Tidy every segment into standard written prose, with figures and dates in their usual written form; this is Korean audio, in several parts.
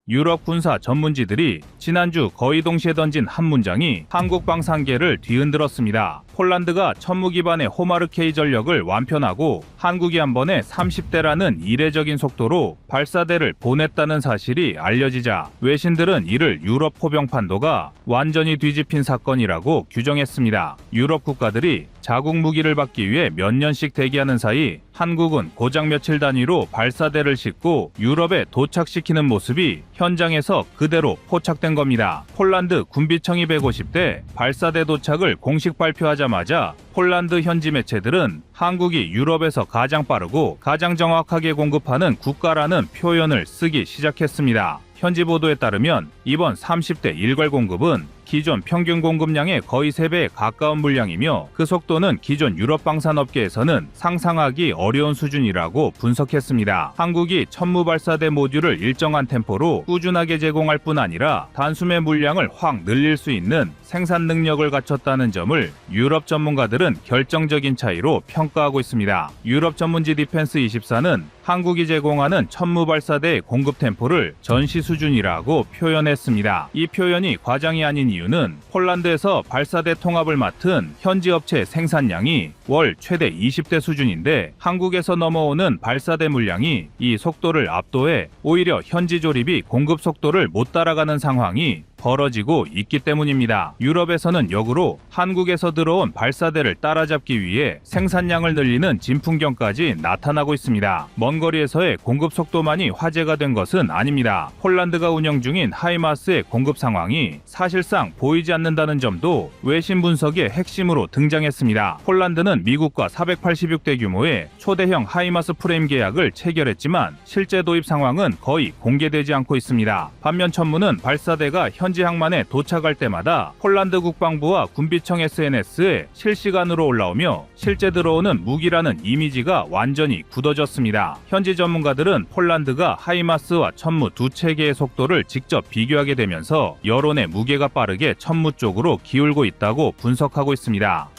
유럽 군사 전문지들이 지난주 거의 동시에 던진 한 문장이 한국 방산계를 뒤흔들었습니다. 폴란드가 천무 기반의 호마르케이 전력을 완편하고 한국이 한 번에 30대라는 이례적인 속도로 발사대를 보냈다는 사실이 알려지자 외신들은 이를 유럽 포병판도가 완전히 뒤집힌 사건이라고 규정했습니다. 유럽 국가들이 자국 무기를 받기 위해 몇 년씩 대기하는 사이 한국은 고작 며칠 단위로 발사대를 싣고 유럽에 도착시키는 모습이 현장에서 그대로 포착된 겁니다. 폴란드 군비청이 150대 발사대 도착을 공식 발표하자마자 폴란드 현지 매체들은 한국이 유럽에서 가장 빠르고 가장 정확하게 공급하는 국가라는 표현을 쓰기 시작했습니다. 현지 보도에 따르면 이번 30대 일괄 공급은 기존 평균 공급량의 거의 3배에 가까운 물량이며 그 속도는 기존 유럽 방산업계에서는 상상하기 어려운 수준이라고 분석했습니다. 한국이 천무 발사대 모듈을 일정한 템포로 꾸준하게 제공할 뿐 아니라 단숨에 물량을 확 늘릴 수 있는 생산 능력을 갖췄다는 점을 유럽 전문가들은 결정적인 차이로 평가하고 있습니다. 유럽 전문지 디펜스24는 한국이 제공하는 천무 발사대의 공급 템포를 전시 수준이라고 표현했습니다. 이 표현이 과장이 아닌 이유는 폴란드에서 발사대 통합을 맡은 현지 업체의 생산량이 월 최대 20대 수준인데 한국에서 넘어오는 발사대 물량이 이 속도를 압도해 오히려 현지 조립이 공급 속도를 못 따라가는 상황이 벌어지고 있기 때문입니다. 유럽에서는 역으로 한국에서 들어온 발사대를 따라잡기 위해 생산량을 늘리는 진풍경까지 나타나고 있습니다. 먼 거리에서의 공급 속도만이 화제가 된 것은 아닙니다. 폴란드가 운영 중인 하이마스의 공급 상황이 사실상 보이지 않는다는 점도 외신 분석의 핵심으로 등장했습니다. 폴란드는 미국과 486대 규모의 초대형 하이마스 프레임 계약을 체결했지만 실제 도입 상황은 거의 공개되지 않고 있습니다. 반면 천무는 발사대가 현지 항만에 도착할 때마다 폴란드 국방부와 군비청 SNS에 실시간으로 올라오며 실제 들어오는 무기라는 이미지가 완전히 굳어졌습니다. 현지 전문가들은 폴란드가 하이마스와 천무 두 체계의 속도를 직접 비교하게 되면서 여론의 무게가 빠르게 천무 쪽으로 기울고 있다고 분석하고 있습니다.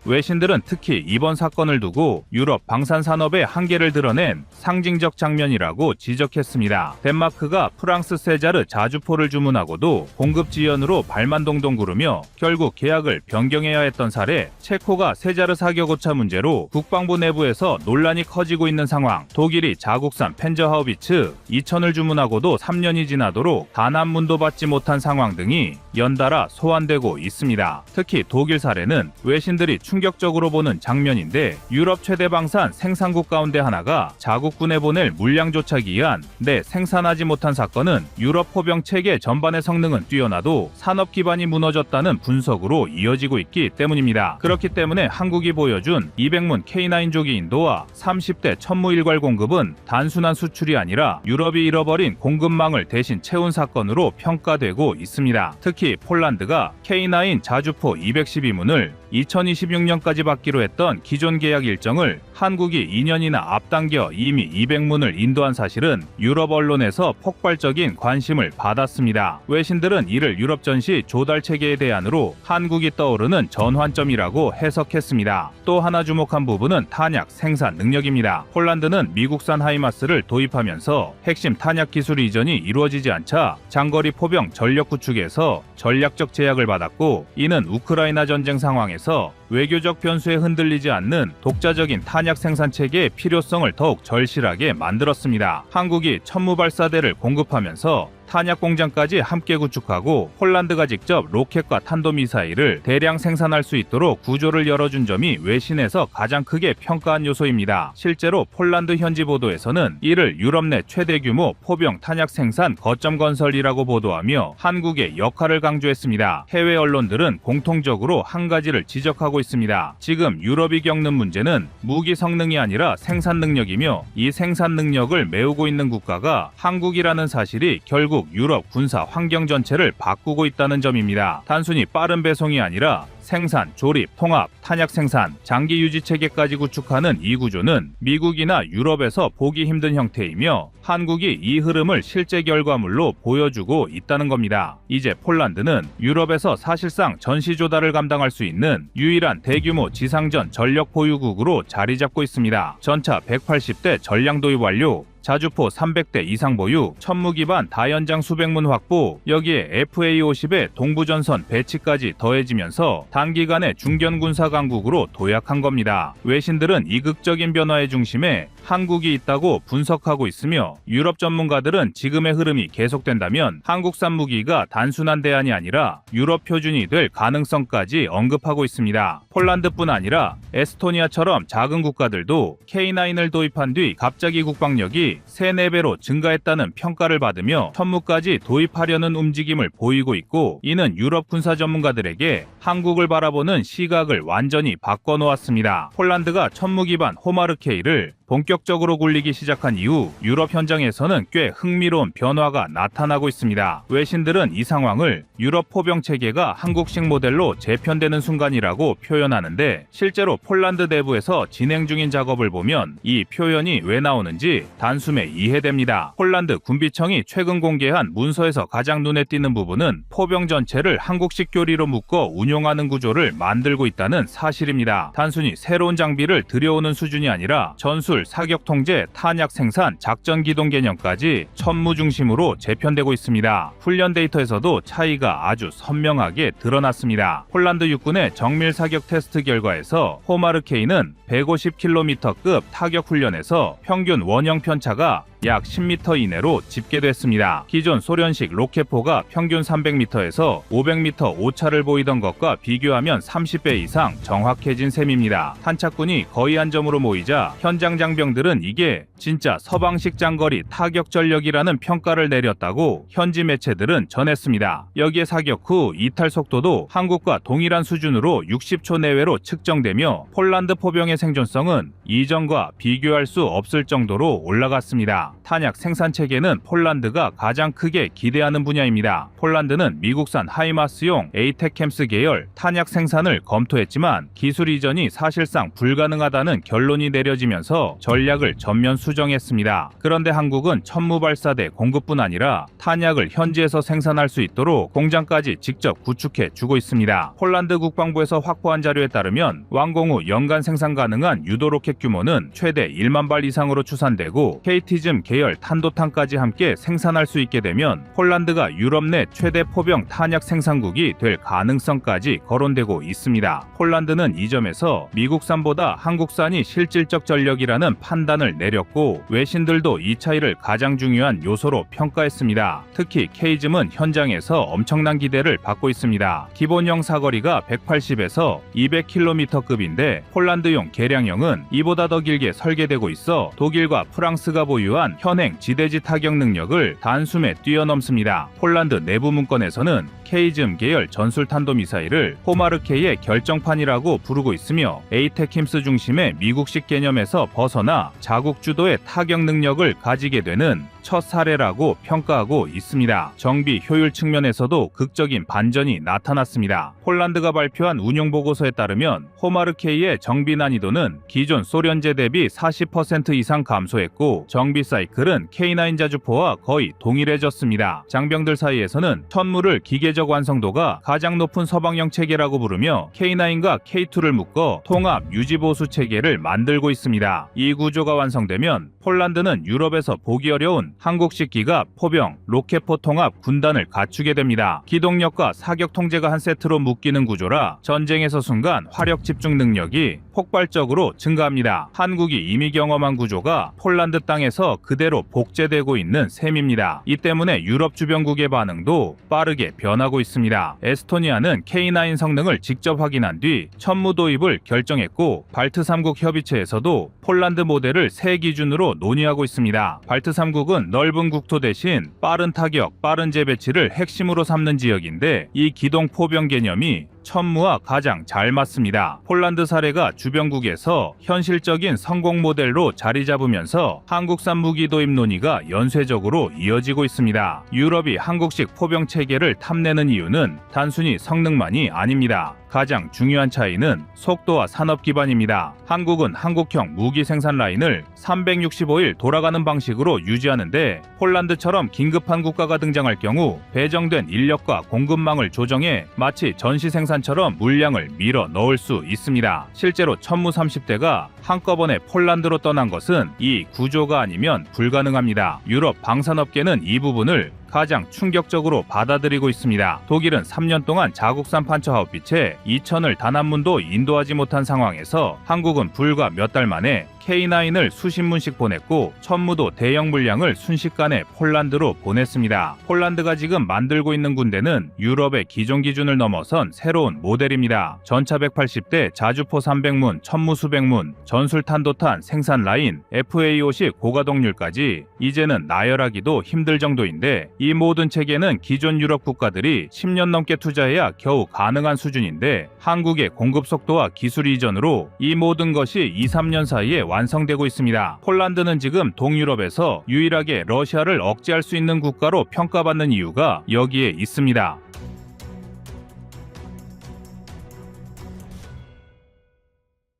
외신들은 특히 이번 사건을 두고 유럽 방산산업의 한계를 드러낸 상징적 장면이라고 지적했습니다. 덴마크가 프랑스 세자르 자주포를 주문하고도 공급 지연으로 발만 동동 구르며 결국 계약을 변경해야 했던 사례, 체코가 세자르 사격오차 문제로 국방부 내부에서 논란이 커지고 있는 상황, 독일이 자국산 펜저하우비츠 2,000을 주문하고도 3년이 지나도록 단 한 문도 받지 못한 상황 등이 연달아 소환되고 있습니다. 특히 독일 사례는 외신들이 충격적으로 보는 장면인데 유럽 최대 방산 생산국 가운데 하나가 자국군에 보낼 물량조차 기이한 생산하지 못한 사건은 유럽 포병 체계 전반의 성능은 뛰어나도 산업 기반이 무너졌다는 분석으로 이어지고 있기 때문입니다. 그렇기 때문에 한국이 보여준 200문 K9 조기 인도와 30대 천무 일괄 공급은 단순한 수출이 아니라 유럽이 잃어버린 공급망을 대신 채운 사건으로 평가되고 있습니다. 특히 폴란드가 K9 자주포 212문을 2026년까지 받기로 했던 기존 계약 일정을 한국이 2년이나 앞당겨 이미 200문을 인도한 사실은 유럽 언론에서 폭발적인 관심을 받았습니다. 외신들은 이를 유럽 전시 조달 체계의 대안으로 한국이 떠오르는 전환점이라고 해석했습니다. 또 하나 주목한 부분은 탄약 생산 능력입니다. 폴란드는 미국산 하이마스를 도입하면서 핵심 탄약 기술 이전이 이루어지지 않자 장거리 포병 전력 구축에서 전략적 제약을 받았고 이는 우크라이나 전쟁 상황에서 외교적 변수에 흔들리지 않는 독자적인 탄약 생산 체계의 필요성을 더욱 절실하게 만들었습니다. 한국이 천무 발사대를 공급하면서 탄약 공장까지 함께 구축하고 폴란드가 직접 로켓과 탄도미사일을 대량 생산할 수 있도록 구조를 열어준 점이 외신에서 가장 크게 평가한 요소입니다. 실제로 폴란드 현지 보도에서는 이를 유럽 내 최대 규모 포병 탄약 생산 거점 건설이라고 보도하며 한국의 역할을 강조했습니다. 해외 언론들은 공통적으로 한 가지를 지적하고 있습니다. 지금 유럽이 겪는 문제는 무기 성능이 아니라 생산 능력이며 이 생산 능력을 메우고 있는 국가가 한국이라는 사실이 결국 유럽 군사 환경 전체를 바꾸고 있다는 점입니다. 단순히 빠른 배송이 아니라 생산, 조립, 통합, 탄약 생산, 장기 유지 체계까지 구축하는 이 구조는 미국이나 유럽에서 보기 힘든 형태이며 한국이 이 흐름을 실제 결과물로 보여주고 있다는 겁니다. 이제 폴란드는 유럽에서 사실상 전시 조달을 감당할 수 있는 유일한 대규모 지상전 전력 보유국으로 자리 잡고 있습니다. 전차 180대 전량 도입 완료, 자주포 300대 이상 보유, 천무 기반 다연장 수백문 확보, 여기에 FA-50의 동부전선 배치까지 더해지면서 단기간에 중견 군사 강국으로 도약한 겁니다. 외신들은 이극적인 변화의 중심에 한국이 있다고 분석하고 있으며 유럽 전문가들은 지금의 흐름이 계속된다면 한국산 무기가 단순한 대안이 아니라 유럽 표준이 될 가능성까지 언급하고 있습니다. 폴란드뿐 아니라 에스토니아처럼 작은 국가들도 K9을 도입한 뒤 갑자기 국방력이 3-4배로 증가했다는 평가를 받으며 천무까지 도입하려는 움직임을 보이고 있고, 이는 유럽 군사 전문가들에게 한국을 바라보는 시각을 완전히 바꿔놓았습니다. 폴란드가 천무 기반 호마르케이를 본격적으로 굴리기 시작한 이후 유럽 현장에서는 꽤 흥미로운 변화가 나타나고 있습니다. 외신들은 이 상황을 유럽 포병 체계가 한국식 모델로 재편되는 순간이라고 표현하는데, 실제로 폴란드 내부에서 진행 중인 작업을 보면 이 표현이 왜 나오는지 단숨에 이해됩니다. 폴란드 군비청이 최근 공개한 문서에서 가장 눈에 띄는 부분은 포병 전체를 한국식 교리로 묶어 운용하는 구조를 만들고 있다는 사실입니다. 단순히 새로운 장비를 들여오는 수준이 아니라 전술, 사격 통제, 탄약 생산, 작전 기동 개념까지 천무 중심으로 재편되고 있습니다. 훈련 데이터에서도 차이가 아주 선명하게 드러났습니다. 폴란드 육군의 정밀 사격 테스트 결과에서 호마르케이는 150km급 타격 훈련에서 평균 원형 편차가 약 10m 이내로 집계됐습니다. 기존 소련식 로켓포가 평균 300m에서 500m 오차를 보이던 것과 비교하면 30배 이상 정확해진 셈입니다. 탄착군이 거의 한 점으로 모이자 현장 장병들은 이게 진짜 서방식 장거리 타격 전력이라는 평가를 내렸다고 현지 매체들은 전했습니다. 여기에 사격 후 이탈 속도도 한국과 동일한 수준으로 60초 내외로 측정되며 폴란드 포병의 생존성은 이전과 비교할 수 없을 정도로 올라갔습니다. 탄약 생산 체계는 폴란드가 가장 크게 기대하는 분야입니다. 폴란드는 미국산 하이마스용 에이테켐스 계열 탄약 생산을 검토했지만 기술 이전이 사실상 불가능하다는 결론이 내려지면서 전략을 전면 수정했습니다. 그런데 한국은 천무 발사대 공급뿐 아니라 탄약을 현지에서 생산할 수 있도록 공장까지 직접 구축해 주고 있습니다. 폴란드 국방부에서 확보한 자료에 따르면 완공 후 연간 생산 가능한 유도 로켓 규모는 최대 1만 발 이상으로 추산되고 KT즘 계열 탄도탄까지 함께 생산할 수 있게 되면 폴란드가 유럽 내 최대 포병 탄약 생산국이 될 가능성까지 거론되고 있습니다. 폴란드는 이 점에서 미국산보다 한국산이 실질적 전력이라는 판단을 내렸고, 외신들도 이 차이를 가장 중요한 요소로 평가했습니다. 특히 K즘은 현장에서 엄청난 기대를 받고 있습니다. 기본형 사거리가 180에서 200km급인데 폴란드용 개량형은 이보다 더 길게 설계되고 있어 독일과 프랑스가 보유한 현행 지대지 타격 능력을 단숨에 뛰어넘습니다. 폴란드 내부 문건에서는 K즘 계열 전술탄도미사일을 호마르케이의 결정판이라고 부르고 있으며 에이테켐스 중심의 미국식 개념에서 벗어나 자국 주도의 타격 능력을 가지게 되는 첫 사례라고 평가하고 있습니다. 정비 효율 측면에서도 극적인 반전이 나타났습니다. 폴란드가 발표한 운용 보고서에 따르면 호마르케이의 정비 난이도는 기존 소련제 대비 40% 이상 감소했고, 정비 사이클은 K9 자주포와 거의 동일해졌습니다. 장병들 사이에서는 천무를 기계적 완성도가 가장 높은 서방형 체계라고 부르며 K9과 K2를 묶어 통합 유지보수 체계를 만들고 있습니다. 이 구조가 완성되면 폴란드는 유럽에서 보기 어려운 한국식 기갑, 포병, 로켓포 통합 군단을 갖추게 됩니다. 기동력과 사격 통제가 한 세트로 묶이는 구조라 전쟁에서 순간 화력 집중 능력이 폭발적으로 증가합니다. 한국이 이미 경험한 구조가 폴란드 땅에서 그대로 복제되고 있는 셈입니다. 이 때문에 유럽 주변국의 반응도 빠르게 변하고 있습니다. 에스토니아는 K9 성능을 직접 확인한 뒤 천무 도입을 결정했고, 발트 3국 협의체에서도 폴란드 모델을 새 기준으로 논의하고 있습니다. 발트 3국은 넓은 국토 대신 빠른 타격, 빠른 재배치를 핵심으로 삼는 지역인데 이 기동 포병 개념이 천무와 가장 잘 맞습니다. 폴란드 사례가 주변국에서 현실적인 성공 모델로 자리 잡으면서 한국산 무기 도입 논의가 연쇄적으로 이어지고 있습니다. 유럽이 한국식 포병 체계를 탐내는 이유는 단순히 성능만이 아닙니다. 가장 중요한 차이는 속도와 산업 기반입니다. 한국은 한국형 무기 생산 라인을 365일 돌아가는 방식으로 유지하는데 폴란드처럼 긴급한 국가가 등장할 경우 배정된 인력과 공급망을 조정해 마치 전시 생산처럼 물량을 밀어 넣을 수 있습니다. 실제로 천무 30대가 한꺼번에 폴란드로 떠난 것은 이 구조가 아니면 불가능합니다. 유럽 방산업계는 이 부분을 가장 충격적으로 받아들이고 있습니다. 독일은 3년 동안 자국산 판처하우비체 2,000을 단 한 문도 인도하지 못한 상황에서 한국은 불과 몇 달 만에 K9을 수십 문씩 보냈고 천무도 대형 물량을 순식간에 폴란드로 보냈습니다. 폴란드가 지금 만들고 있는 군대는 유럽의 기존 기준을 넘어선 새로운 모델입니다. 전차 180대, 자주포 300문, 천무 수백문, 전술탄도탄 생산 라인, FA50 고가동률까지 이제는 나열하기도 힘들 정도인데 이 모든 체계는 기존 유럽 국가들이 10년 넘게 투자해야 겨우 가능한 수준인데 한국의 공급 속도와 기술 이전으로 이 모든 것이 2-3년 사이에 완성되고 있습니다. 폴란드는 지금 동유럽에서 유일하게 러시아를 억제할 수 있는 국가로 평가받는 이유가 여기에 있습니다.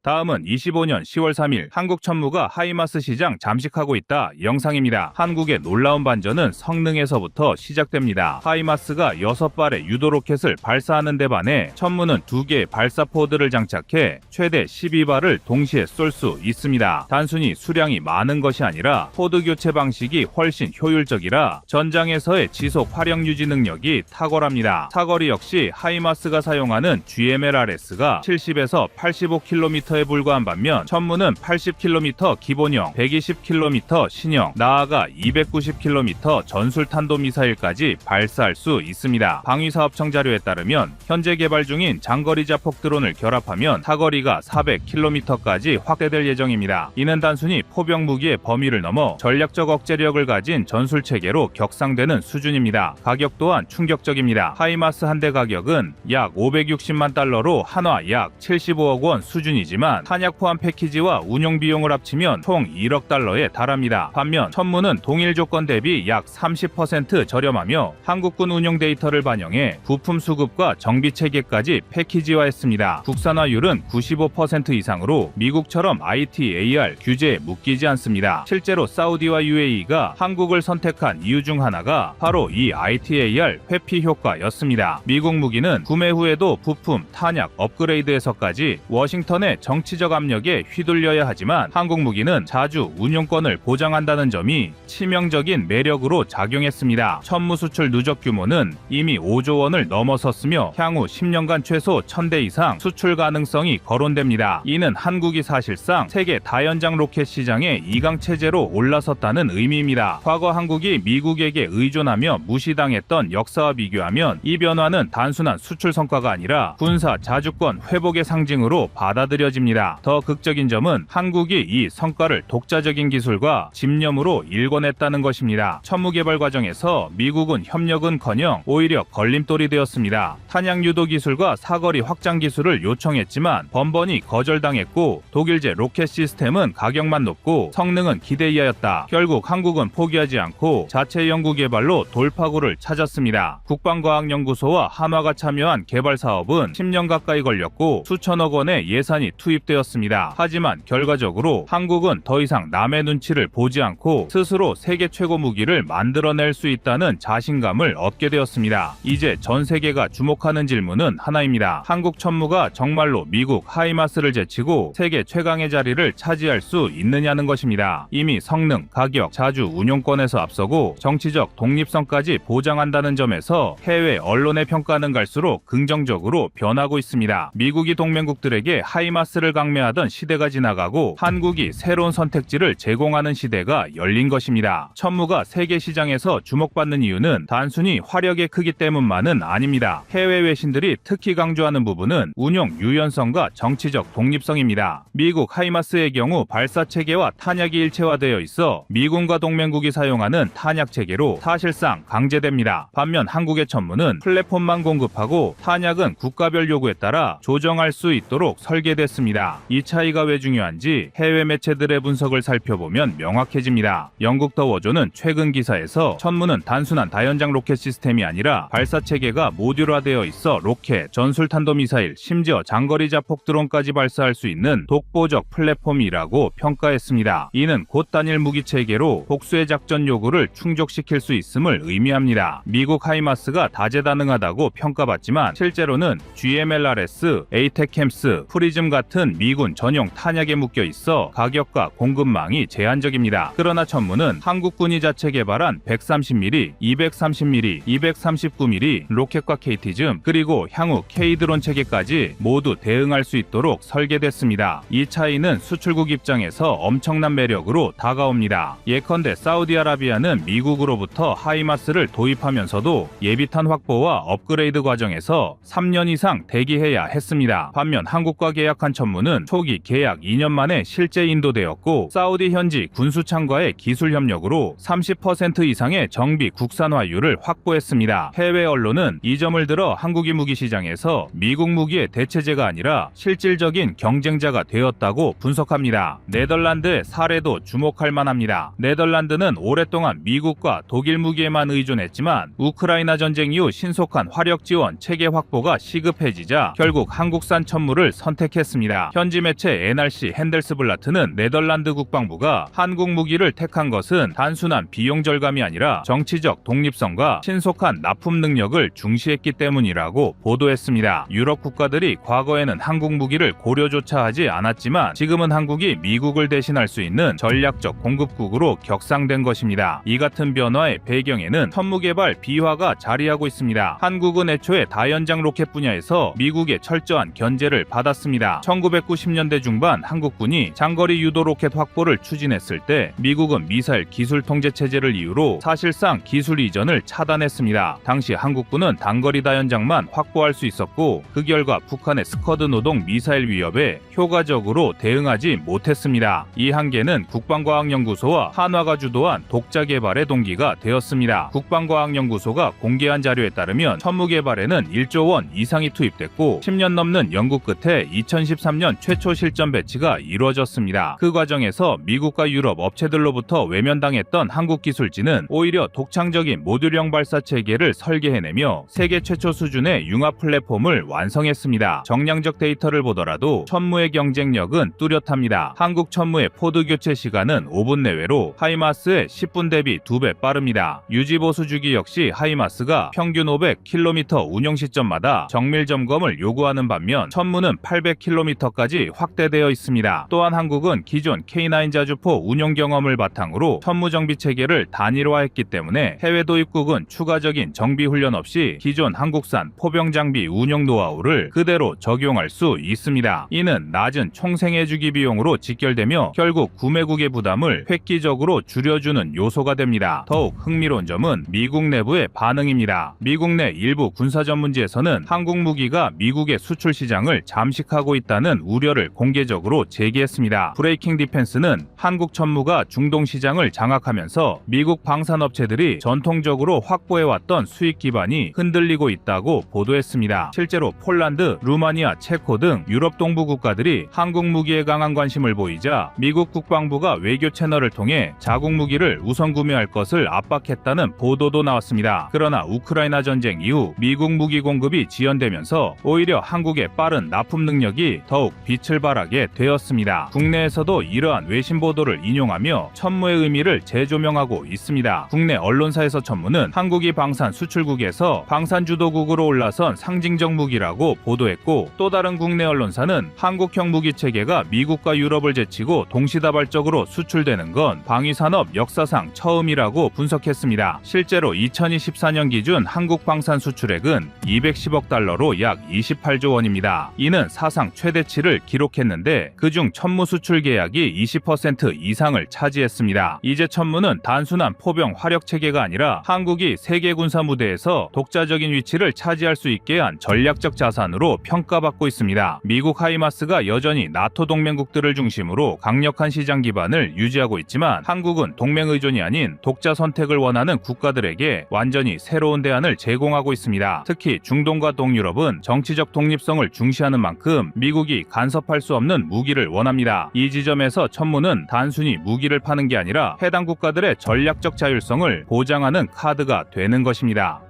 다음은 25년 10월 3일 한국 천무가 하이마스 시장 잠식하고 있다 영상입니다. 한국의 놀라운 반전은 성능에서부터 시작됩니다. 하이마스가 6발의 유도 로켓을 발사하는 데 반해 천무는 2개의 발사 포드를 장착해 최대 12발을 동시에 쏠 수 있습니다. 단순히 수량이 많은 것이 아니라 포드 교체 방식이 훨씬 효율적이라 전장에서의 지속 화력 유지 능력이 탁월합니다. 사거리 역시 하이마스가 사용하는 GMLRS가 70에서 85km에 불과한 반면 천무는 80km 기본형, 120km 신형, 나아가 290km 전술탄도미사일까지 발사할 수 있습니다. 방위사업청 자료에 따르면 현재 개발 중인 장거리 자폭 드론을 결합하면 사거리가 400km까지 확대될 예정입니다. 이는 단순히 포병 무기의 범위를 넘어 전략적 억제력을 가진 전술체계로 격상되는 수준입니다. 가격 또한 충격적입니다. 하이마스 한 대 가격은 약 560만 달러로 한화 약 75억 원 수준이지만 탄약 포함 패키지와 운용 비용을 합치면 총 1억 달러에 달합니다. 반면 천무는 동일 조건 대비 약 30% 저렴하며 한국군 운용 데이터를 반영해 부품 수급과 정비 체계까지 패키지화했습니다. 국산화율은 95% 이상으로 미국처럼 ITAR 규제에 묶이지 않습니다. 실제로 사우디와 UAE가 한국을 선택한 이유 중 하나가 바로 이 ITAR 회피 효과였습니다. 미국 무기는 구매 후에도 부품, 탄약, 업그레이드에서까지 워싱턴의 정치적 압력에 휘둘려야 하지만 한국 무기는 자주 운용권을 보장한다는 점이 치명적인 매력으로 작용했습니다. 천무 수출 누적 규모는 이미 5조 원을 넘어섰으며 향후 10년간 최소 1000대 이상 수출 가능성이 거론됩니다. 이는 한국이 사실상 세계 다연장 로켓 시장의 2강 체제로 올라섰다는 의미입니다. 과거 한국이 미국에게 의존하며 무시당했던 역사와 비교하면 이 변화는 단순한 수출 성과가 아니라 군사 자주권 회복의 상징으로 받아들여집니다. 더 극적인 점은 한국이 이 성과를 독자적인 기술과 집념으로 일궈냈다는 것입니다. 천무 개발 과정에서 미국은 협력은커녕 오히려 걸림돌이 되었습니다. 탄약 유도 기술과 사거리 확장 기술을 요청했지만 번번이 거절당했고 독일제 로켓 시스템은 가격만 높고 성능은 기대 이하였다. 결국 한국은 포기하지 않고 자체 연구 개발로 돌파구를 찾았습니다. 국방과학연구소와 한화가 참여한 개발 사업은 10년 가까이 걸렸고 수천억 원의 예산이 투입되었습니다. 하지만 결과적으로 한국은 더 이상 남의 눈치를 보지 않고 스스로 세계 최고 무기를 만들어낼 수 있다는 자신감을 얻게 되었습니다. 이제 전 세계가 주목하는 질문은 하나입니다. 한국 천무가 정말로 미국 하이마스를 제치고 세계 최강의 자리를 차지할 수 있느냐는 것입니다. 이미 성능, 가격, 자주 운용권에서 앞서고 정치적 독립성까지 보장한다는 점에서 해외 언론의 평가는 갈수록 긍정적으로 변하고 있습니다. 미국이 동맹국들에게 하이마스를 강매하던 시대가 지나가고 한국이 새로운 선택지를 제공하는 시대가 열린 것입니다. 천무가 세계 시장에서 주목받는 이유는 단순히 화력의 크기 때문만은 아닙니다. 해외 외신들이 특히 강조하는 부분은 운용 유연성과 정치적 독립성입니다. 미국 하이마스의 경우 발사 체계와 탄약이 일체화되어 있어 미군과 동맹국이 사용하는 탄약 체계로 사실상 강제됩니다. 반면 한국의 천무는 플랫폼만 공급하고 탄약은 국가별 요구에 따라 조정할 수 있도록 설계됐습니다. 있습니다. 이 차이가 왜 중요한지 해외 매체들의 분석을 살펴보면 명확해집니다. 영국 더 워조는 최근 기사에서 천무는 단순한 다연장 로켓 시스템이 아니라 발사 체계가 모듈화되어 있어 로켓, 전술탄도미사일, 심지어 장거리 자폭 드론까지 발사할 수 있는 독보적 플랫폼이라고 평가했습니다. 이는 곧 단일 무기 체계로 복수의 작전 요구를 충족시킬 수 있음을 의미합니다. 미국 하이마스가 다재다능하다고 평가받지만 실제로는 GMLRS, ATACMS, 프리즘 같은 미군 전용 탄약에 묶여 있어 가격과 공급망이 제한적입니다. 그러나 천무는 한국군이 자체 개발한 130mm, 230mm, 239mm 로켓과 KT즘 그리고 향후 K드론 체계까지 모두 대응할 수 있도록 설계됐습니다. 이 차이는 수출국 입장에서 엄청난 매력으로 다가옵니다. 예컨대 사우디아라비아는 미국으로부터 하이마스를 도입하면서도 예비탄 확보와 업그레이드 과정에서 3년 이상 대기해야 했습니다. 반면 한국과 계약한 천무는 초기 계약 2년 만에 실제 인도되었고 사우디 현지 군수창과의 기술 협력으로 30% 이상의 정비 국산화율을 확보했습니다. 해외 언론은 이 점을 들어 한국이 무기 시장에서 미국 무기의 대체제가 아니라 실질적인 경쟁자가 되었다고 분석합니다. 네덜란드의 사례도 주목할 만합니다. 네덜란드는 오랫동안 미국과 독일 무기에만 의존했지만 우크라이나 전쟁 이후 신속한 화력 지원 체계 확보가 시급해지자 결국 한국산 천무를 선택했습니다. 현지 매체 NRC 핸델스블라트는 네덜란드 국방부가 한국 무기를 택한 것은 단순한 비용 절감이 아니라 정치적 독립성과 신속한 납품 능력을 중시했기 때문이라고 보도했습니다. 유럽 국가들이 과거에는 한국 무기를 고려조차 하지 않았지만 지금은 한국이 미국을 대신할 수 있는 전략적 공급국으로 격상된 것입니다. 이 같은 변화의 배경에는 천무 개발 비화가 자리하고 있습니다. 한국은 애초에 다연장 로켓 분야에서 미국의 철저한 견제를 받았습니다. 1990년대 중반 한국군이 장거리 유도 로켓 확보를 추진했을 때 미국은 미사일 기술 통제 체제를 이유로 사실상 기술 이전을 차단했습니다. 당시 한국군은 단거리 다연장만 확보할 수 있었고 그 결과 북한의 스커드 노동 미사일 위협에 효과적으로 대응하지 못했습니다. 이 한계는 국방과학연구소와 한화가 주도한 독자 개발의 동기가 되었습니다. 국방과학연구소가 공개한 자료에 따르면 천무 개발에는 1조 원 이상이 투입됐고 10년 넘는 연구 끝에 2013년 최초 실전 배치가 이루어졌습니다. 그 과정에서 미국과 유럽 업체들로부터 외면당했던 한국 기술진은 오히려 독창적인 모듈형 발사 체계를 설계해내며 세계 최초 수준의 융합 플랫폼을 완성했습니다. 정량적 데이터를 보더라도 천무의 경쟁력은 뚜렷합니다. 한국 천무의 포드 교체 시간은 5분 내외로 하이마스의 10분 대비 2배 빠릅니다. 유지보수 주기 역시 하이마스가 평균 500km 운용 시점마다 정밀 점검을 요구하는 반면 천무는 800km까지 확대되어 있습니다. 또한 한국은 기존 K9 자주포 운용 경험을 바탕으로 천무 정비 체계를 단일화했기 때문에 해외 도입국은 추가적인 정비 훈련 없이 기존 한국산 포병 장비 운용 노하우를 그대로 적용할 수 있습니다. 이는 낮은 총생애 주기 비용으로 직결되며 결국 구매국의 부담을 획기적으로 줄여주는 요소가 됩니다. 더욱 흥미로운 점은 미국 내부의 반응입니다. 미국 내 일부 군사 전문지에서는 한국 무기가 미국의 수출 시장을 잠식하고 있다는 우려를 공개적으로 제기했습니다. 브레이킹 디펜스는 한국 천무가 중동 시장을 장악하면서 미국 방산업체들이 전통적으로 확보해왔던 수익 기반이 흔들리고 있다고 보도했습니다. 실제로 폴란드, 루마니아, 체코 등 유럽 동부 국가들이 한국 무기에 강한 관심을 보이자 미국 국방부가 외교 채널을 통해 자국 무기를 우선 구매할 것을 압박했다는 보도도 나왔습니다. 그러나 우크라이나 전쟁 이후 미국 무기 공급이 지연되면서 오히려 한국의 빠른 납품 능력이 더욱 빛을 발하게 되었습니다. 국내에서도 이러한 외신 보도를 인용하며 천무의 의미를 재조명하고 있습니다. 국내 언론사에서 천무는 한국이 방산 수출국에서 방산 주도국으로 올라선 상징적 무기라고 보도했고 또 다른 국내 언론사는 한국형 무기 체계가 미국과 유럽을 제치고 동시다발적으로 수출되는 건 방위산업 역사상 처음이라고 분석했습니다. 실제로 2024년 기준 한국 방산 수출액은 210억 달러로 약 28조 원입니다. 이는 사상 최대치를 기록했는데 그중 천무 수출 계약이 20% 이상을 차지했습니다. 이제 천무는 단순한 포병 화력 체계가 아니라 한국이 세계 군사 무대에서 독자적인 위치를 차지할 수 있게 한 전략적 자산으로 평가받고 있습니다. 미국 하이마스가 여전히 나토 동맹국들을 중심으로 강력한 시장 기반을 유지하고 있지만 한국은 동맹 의존이 아닌 독자 선택을 원하는 국가들에게 완전히 새로운 대안을 제공하고 있습니다. 특히 중동과 동유럽은 정치적 독립성을 중시하는 만큼 미국이 세력이 간섭할 수 없는 무기를 원합니다. 이 지점에서 천문은 단순히 무기를 파는 게 아니라 해당 국가들의 전략적 자율성을 보장하는 카드가 되는 것입니다.